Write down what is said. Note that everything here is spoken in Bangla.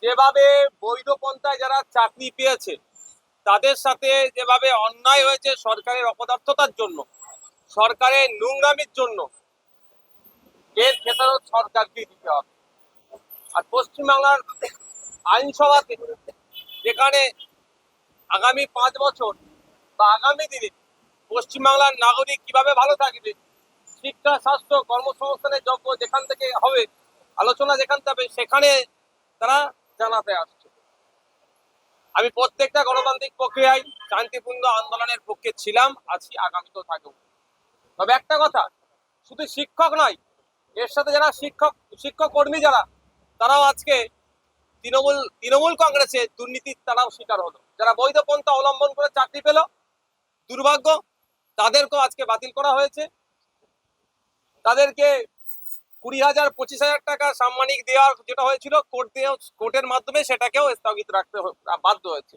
যেভাবে বৈধ পন্থায় যারা চাকরি পেয়েছে তাদের সাথে যেভাবে অন্যায় হয়েছে সরকারের অপদার্থতার জন্য, সরকারের নোংরামির জন্য, এর খেসারত সরকারকে দিতে হবে। আর পশ্চিমবাংলার আইনসভাতে যেখানে আগামী 5 বছর বা আগামী দিনে পশ্চিমবাংলার নাগরিক কিভাবে ভালো থাকবে, শিক্ষা, স্বাস্থ্য, কর্মসংস্থানের যোগ্য যেখান থেকে হবে, আলোচনা যেখান থেকে সেখানে তারা জানাতে আসছে। আমি প্রত্যেকটা গণতান্ত্রিক প্রক্রিয়ায় শান্তিপূর্ণ আন্দোলনের পক্ষে ছিলাম, আছি, আগামীতেও থাকবো। তবে একটা কথা, শুধু শিক্ষক নয়, এর সাথে যারা শিক্ষক কর্মী যারা, তারাও আজকে তৃণমূল কংগ্রেসের দুর্নীতির তারাও শিকার হলো। যারা বৈধ পন্থা অবলম্বন করে চাকরি পেল, দুর্ভাগ্য, তাদেরকেও আজকে বাতিল করা হয়েছে। তাদেরকে 20,000 25,000 টাকা সাম্মানিক দেওয়ার যেটা হয়েছিল কোর্টের মাধ্যমে, সেটাকেও স্থগিত রাখতে বাধ্য হয়েছে।